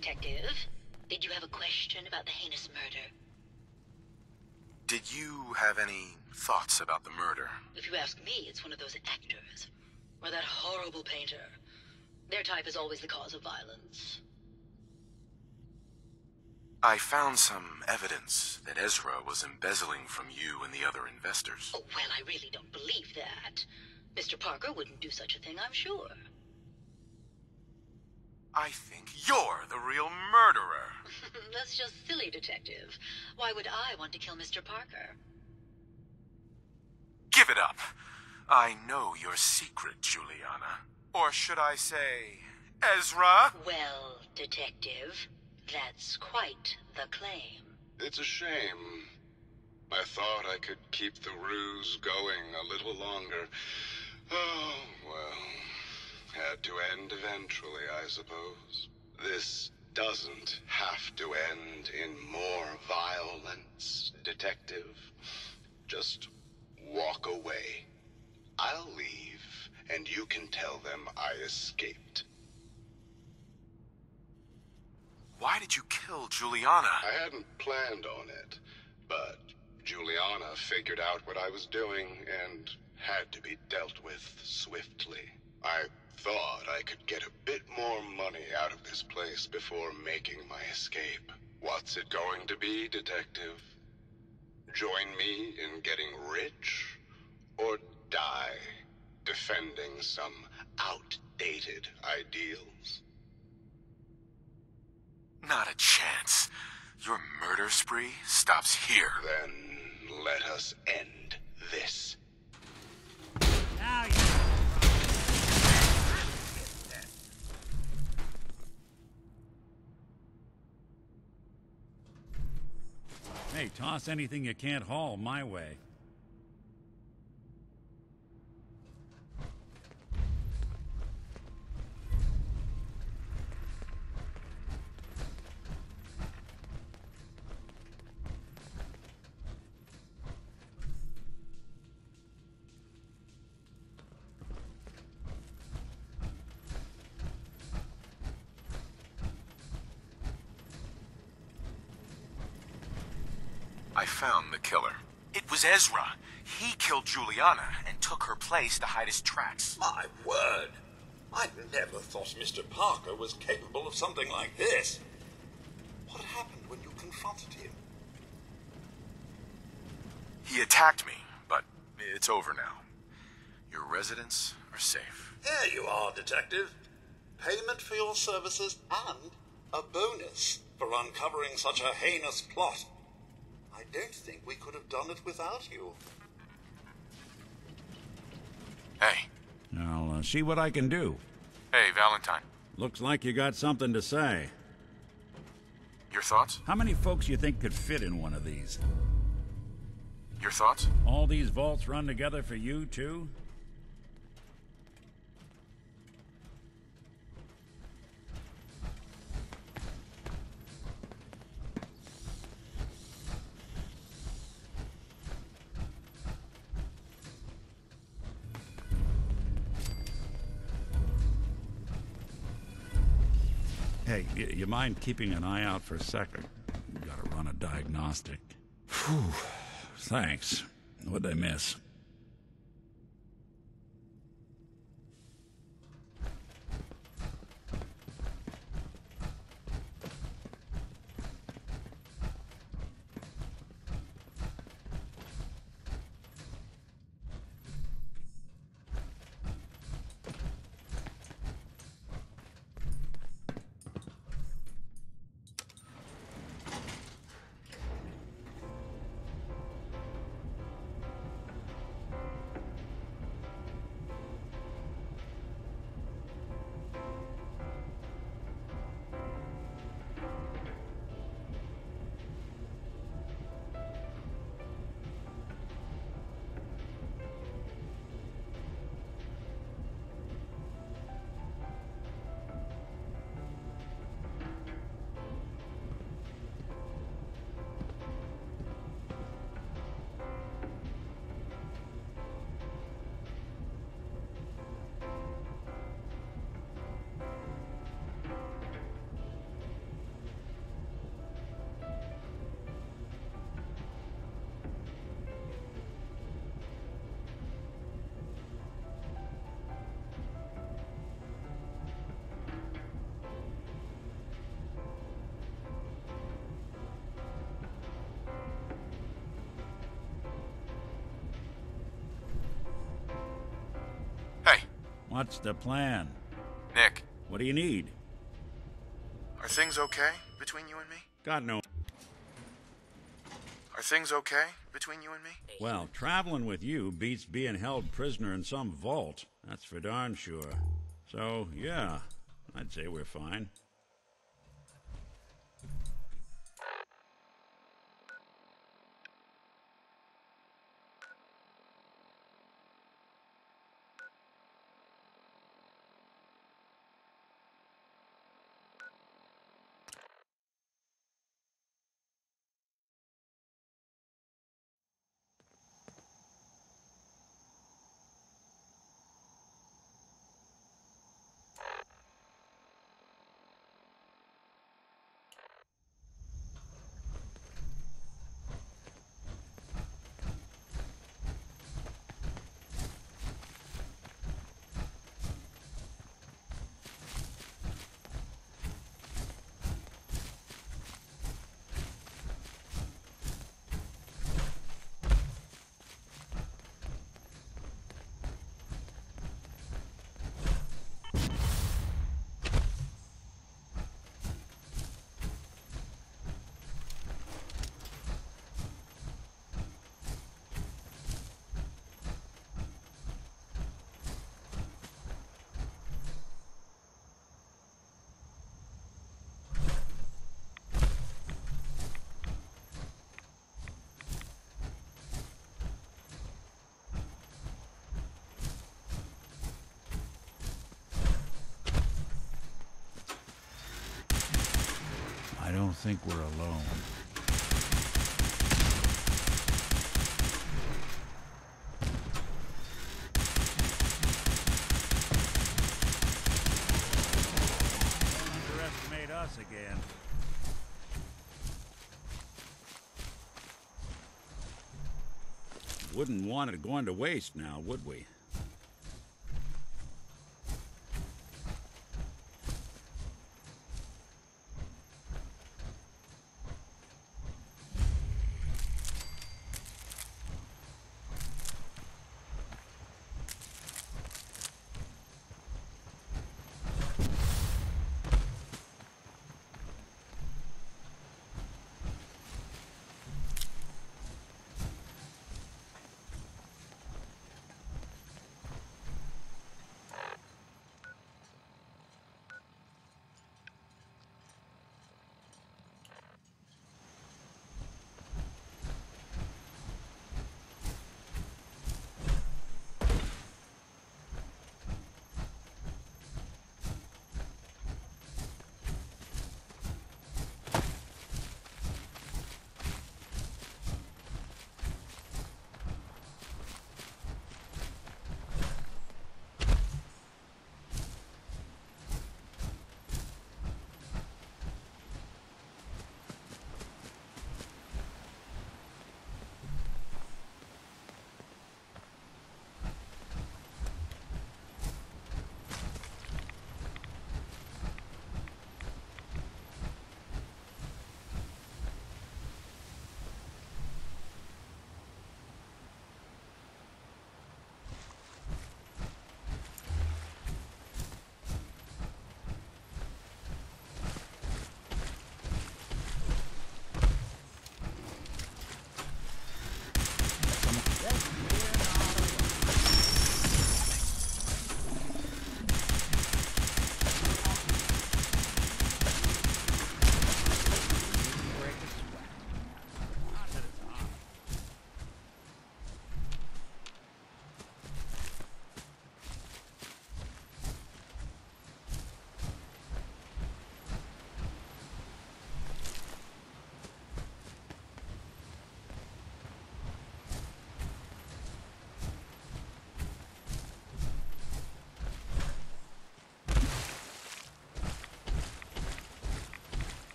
Detective. Did you have a question about the heinous murder? Did you have any thoughts about the murder? If you ask me, it's one of those actors. Or that horrible painter. Their type is always the cause of violence. I found some evidence that Ezra was embezzling from you and the other investors. Oh, well, I really don't believe that. Mr. Parker wouldn't do such a thing, I'm sure. I think you're the real murderer. That's just silly, Detective. Why would I want to kill Mr. Parker? Give it up. I know your secret, Juliana. Or should I say, Ezra? Well, Detective, that's quite the claim. It's a shame. I thought I could keep the ruse going a little longer. Oh, well. Had to end eventually, I suppose. This doesn't have to end in more violence, Detective. Just walk away. I'll leave, and you can tell them I escaped. Why did you kill Juliana? I hadn't planned on it, but Juliana figured out what I was doing and had to be dealt with swiftly. I thought I could get a bit more money out of this place before making my escape. What's it going to be, Detective? Join me in getting rich? Or die defending some outdated ideals? Not a chance. Your murder spree stops here. Then let us end this. Now you... Hey, toss anything you can't haul my way. I found the killer. It was Ezra. He killed Juliana and took her place to hide his tracks. My word! I never thought Mr. Parker was capable of something like this. What happened when you confronted him? He attacked me, but it's over now. Your residents are safe. There you are, Detective. Payment for your services and a bonus for uncovering such a heinous plot. I don't think we could have done it without you. Hey. I'll see what I can do. Hey, Valentine. Looks like you got something to say. Your thoughts? How many folks you think could fit in one of these? Your thoughts? All these vaults run together for you, too? Hey, you mind keeping an eye out for a second? Gotta run a diagnostic. Whew. Thanks. What'd I miss? What's the plan? Nick, What do you need? are things okay between you and me? Got no... Are things okay between you and me? Well, traveling with you beats being held prisoner in some vault. That's for darn sure. So, yeah, I'd say we're fine. I don't think we're alone. Don't underestimate us again. Wouldn't want it going to waste now, would we?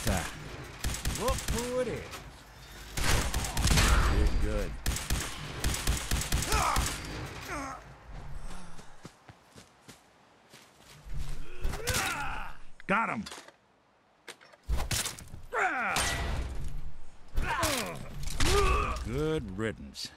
that. Look who it is. Did good. Got him. Good riddance.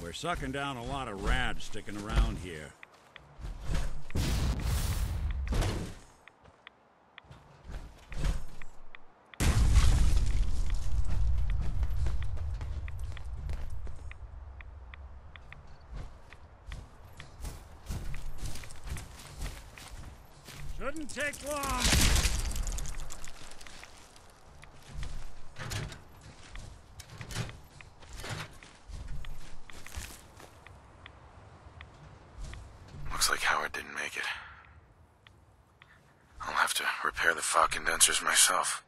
We're sucking down a lot of rats sticking around here. Shouldn't take long. Looks like Howard didn't make it. I'll have to repair the fog condensers myself.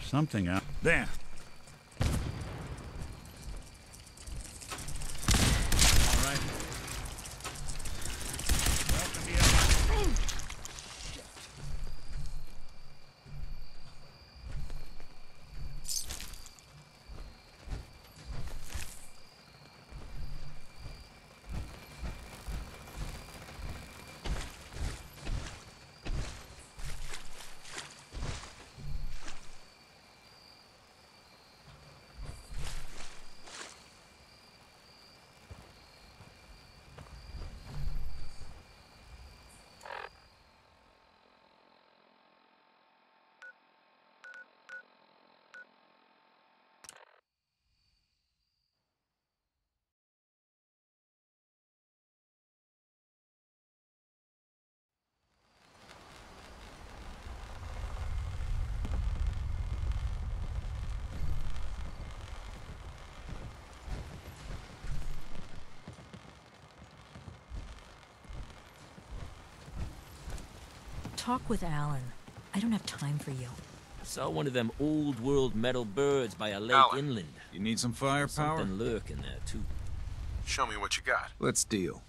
something out there. All right. Welcome to your... Talk with Alan. I don't have time for you. I saw one of them old-world metal birds by a lake Alan. inland. You need some firepower? Something lurking there, too. Show me what you got. Let's deal.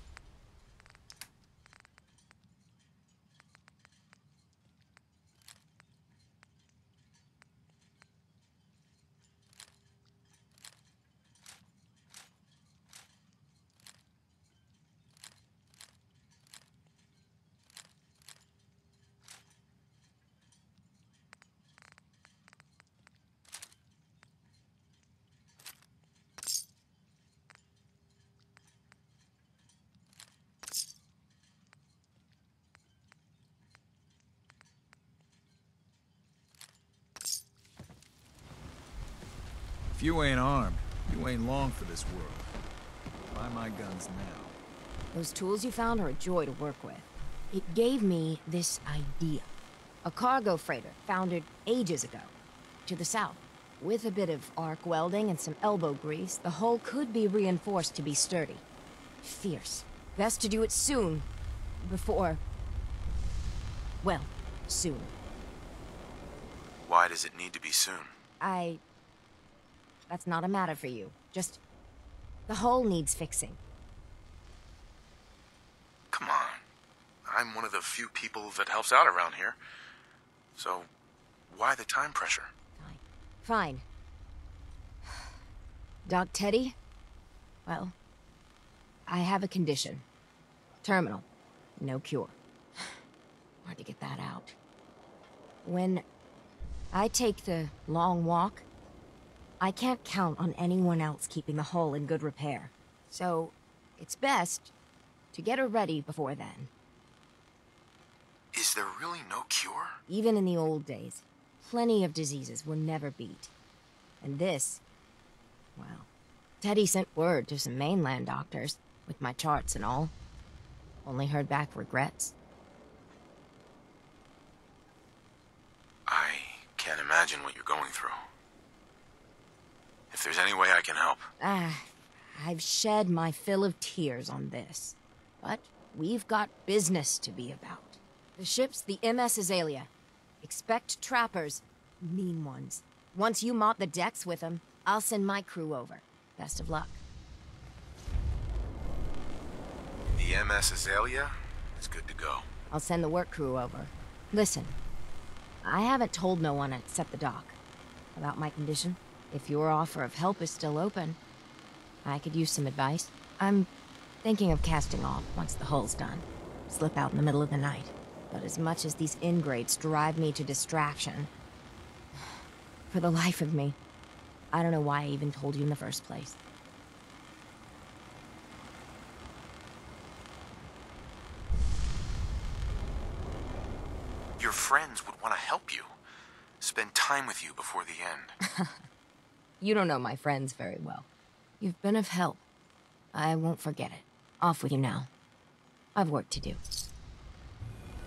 If you ain't armed, you ain't long for this world. Buy my guns now. Those tools you found are a joy to work with. It gave me this idea. A cargo freighter foundered ages ago, to the south. With a bit of arc welding and some elbow grease, the hull could be reinforced to be sturdy. Fierce. Best to do it soon. Before... well, soon. Why does it need to be soon? That's not a matter for you. Just... the hull needs fixing. Come on. I'm one of the few people that helps out around here. So, why the time pressure? Fine. Doc Teddy? Well, I have a condition. Terminal. No cure. Hard to get that out. When I take the long walk, I can't count on anyone else keeping the hull in good repair. So, it's best to get her ready before then. Is there really no cure? Even in the old days, plenty of diseases were never beat. And this, well, Teddy sent word to some mainland doctors, with my charts and all. Only heard back regrets. I can't imagine what you're going through. If there's any way I can help. I've shed my fill of tears on this. But we've got business to be about. The ship's the MS Azalea. Expect trappers, mean ones. Once you mop the decks with them, I'll send my crew over. Best of luck. The MS Azalea is good to go. I'll send the work crew over. Listen, I haven't told no one except the doc about my condition. If your offer of help is still open, I could use some advice. I'm thinking of casting off once the hull's done. Slip out in the middle of the night. But as much as these ingrates drive me to distraction, for the life of me, I don't know why I even told you in the first place. Your friends would want to help you. Spend time with you before the end. You don't know my friends very well. You've been of help. I won't forget it. Off with you now. I've work to do.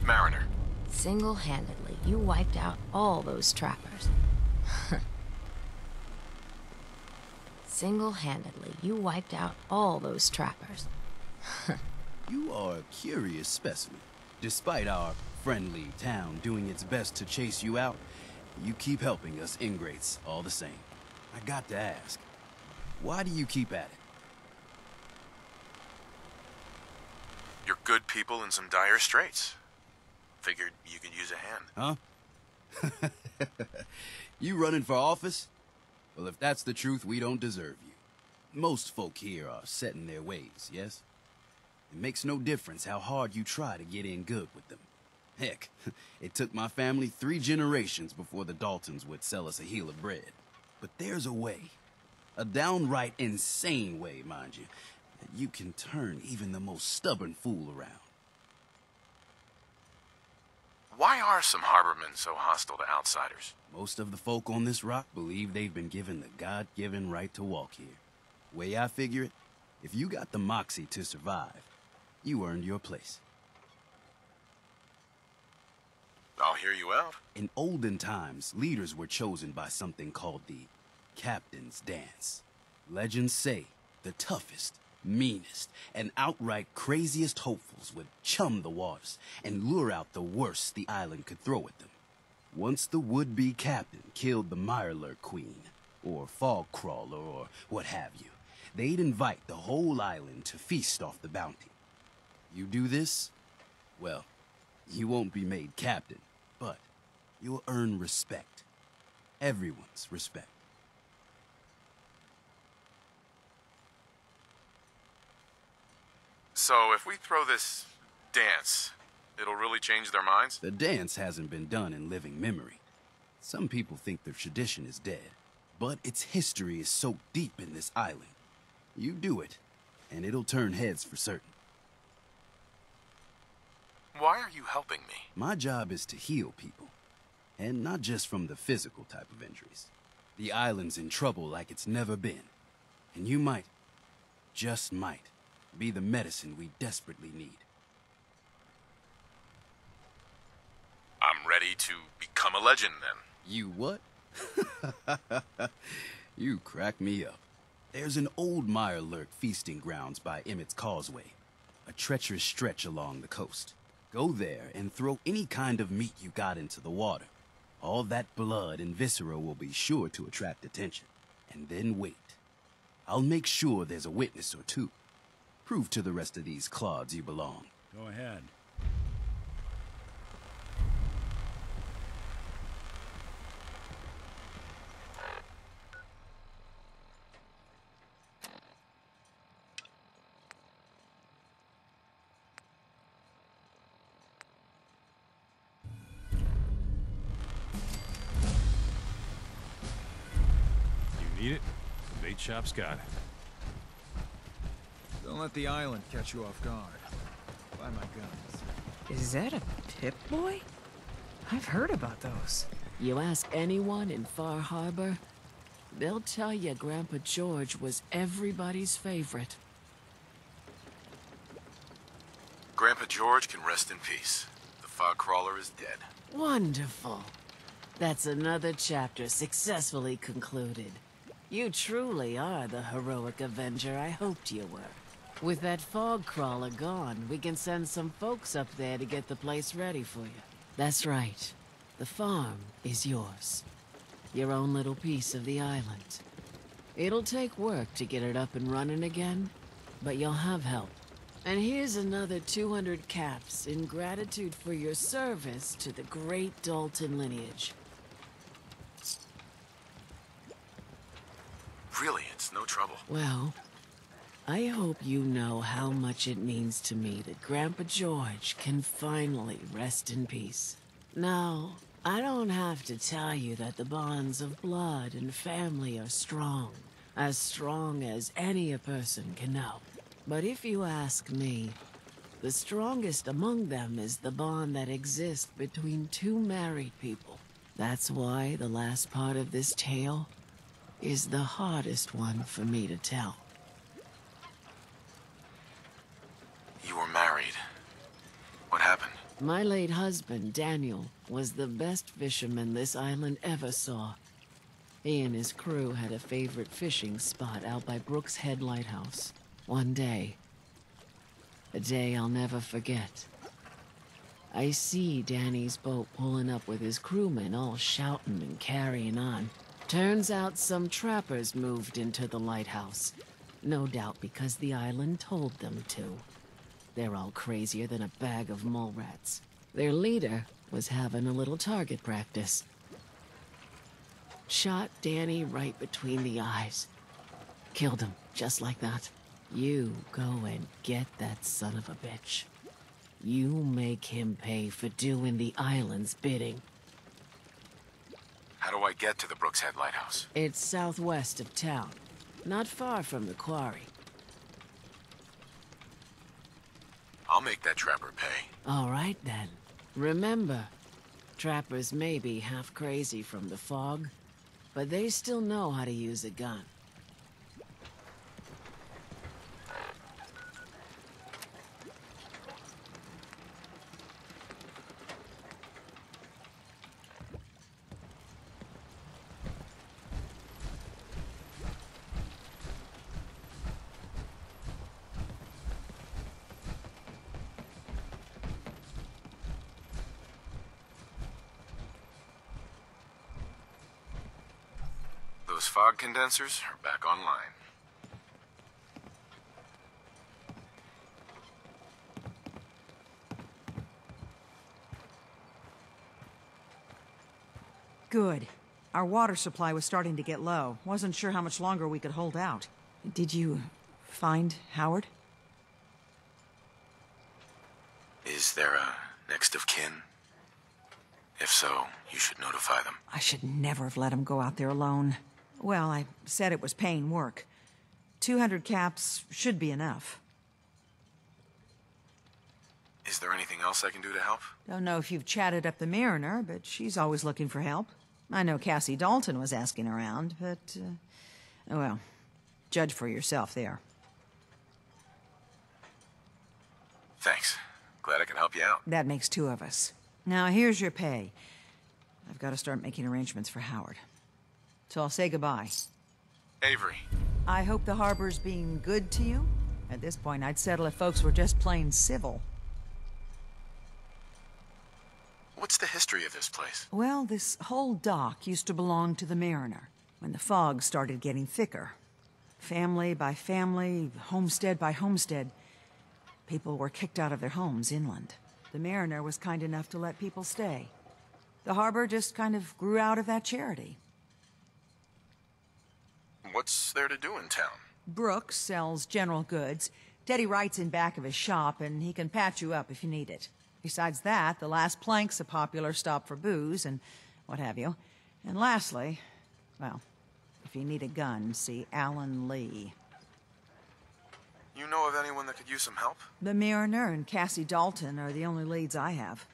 Mariner. Single-handedly, you wiped out all those trappers. Single-handedly, you wiped out all those trappers. You are a curious specimen. Despite our friendly town doing its best to chase you out, You keep helping us ingrates all the same. I got to ask, why do you keep at it? You're good people in some dire straits. Figured you could use a hand. Huh? You running for office? Well, if that's the truth, we don't deserve you. Most folk here are set in their ways, yes? It makes no difference how hard you try to get in good with them. Heck, it took my family 3 generations before the Daltons would sell us a heel of bread. But there's a way, a downright insane way, mind you, that you can turn even the most stubborn fool around. Why are some harbormen so hostile to outsiders? Most of the folk on this rock believe they've been given the God-given right to walk here. Way I figure it, if you got the moxie to survive, you earned your place. I'll hear you out. In olden times, leaders were chosen by something called the Captain's Dance. Legends say the toughest, meanest, and outright craziest hopefuls would chum the waters and lure out the worst the island could throw at them. Once the would-be captain killed the Mirelurk Queen, or Fog Crawler, or what have you, they'd invite the whole island to feast off the bounty. You do this, well, you won't be made captain, but you'll earn respect. Everyone's respect. So if we throw this dance, it'll really change their minds? The dance hasn't been done in living memory. Some people think the tradition is dead, but its history is so deep in this island. You do it, and it'll turn heads for certain. Why are you helping me? My job is to heal people, and not just from the physical type of injuries. The island's in trouble like it's never been, and you might, just might, be the medicine we desperately need. I'm ready to become a legend, then. You what? You crack me up. There's an old Mirelurk feasting grounds by Emmett's Causeway, a treacherous stretch along the coast. Go there and throw any kind of meat you got into the water. All that blood and viscera will be sure to attract attention. And then wait. I'll make sure there's a witness or two. Prove to the rest of these clods you belong. Go ahead. You need it? The bait shop's got it. Don't let the island catch you off guard. Buy my guns. Is that a Pip-Boy? I've heard about those. You ask anyone in Far Harbor, they'll tell you Grandpa George was everybody's favorite. Grandpa George can rest in peace. The fog crawler is dead. Wonderful. That's another chapter successfully concluded. You truly are the heroic Avenger I hoped you were. With that fog crawler gone, we can send some folks up there to get the place ready for you. That's right. The farm is yours. Your own little piece of the island. It'll take work to get it up and running again, but you'll have help. And here's another 200 caps in gratitude for your service to the great Dalton lineage. Really, it's no trouble. Well, I hope you know how much it means to me that Grandpa George can finally rest in peace. Now, I don't have to tell you that the bonds of blood and family are strong as any a person can know. But if you ask me, the strongest among them is the bond that exists between two married people. That's why the last part of this tale is the hardest one for me to tell. You were married. What happened? My late husband, Daniel, was the best fisherman this island ever saw. He and his crew had a favorite fishing spot out by Brooks Head Lighthouse. One day, a day I'll never forget, I see Danny's boat pulling up with his crewmen all shouting and carrying on. Turns out some trappers moved into the lighthouse. No doubt because the island told them to. They're all crazier than a bag of mole rats. Their leader was having a little target practice. Shot Danny right between the eyes. Killed him, just like that. You go and get that son of a bitch. You make him pay for doing the island's bidding. How do I get to the Brooks Head Lighthouse? It's southwest of town, not far from the quarry. I'll make that trapper pay. All right, then. Remember, trappers may be half crazy from the fog, but they still know how to use a gun. Those fog condensers are back online. Good. Our water supply was starting to get low. Wasn't sure how much longer we could hold out. Did you find Howard? Is there a next of kin? If so, you should notify them. I should never have let him go out there alone. Well, I said it was paying work. 200 caps should be enough. Is there anything else I can do to help? Don't know if you've chatted up the Mariner, but she's always looking for help. I know Cassie Dalton was asking around, but, well, judge for yourself there. Thanks. Glad I can help you out. That makes two of us. Now, here's your pay. I've got to start making arrangements for Howard. So I'll say goodbye. Avery. I hope the harbor's being good to you. At this point, I'd settle if folks were just plain civil. What's the history of this place? Well, this whole dock used to belong to the Mariner, when the fog started getting thicker. Family by family, homestead by homestead, people were kicked out of their homes inland. The Mariner was kind enough to let people stay. The harbor just kind of grew out of that charity. What's there to do in town? Brooks sells general goods. Teddy Wright's in back of his shop, and he can patch you up if you need it. Besides that, the Last Plank's a popular stop for booze and what have you. And lastly, well, if you need a gun, see Alan Lee. You know of anyone that could use some help? The Mariner and Cassie Dalton are the only leads I have.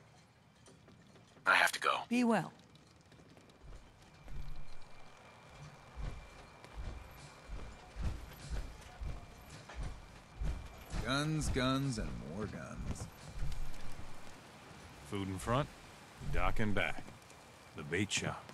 I have to go. Be well. Guns, guns, and more guns. Food in front, dock in back. The bait shop.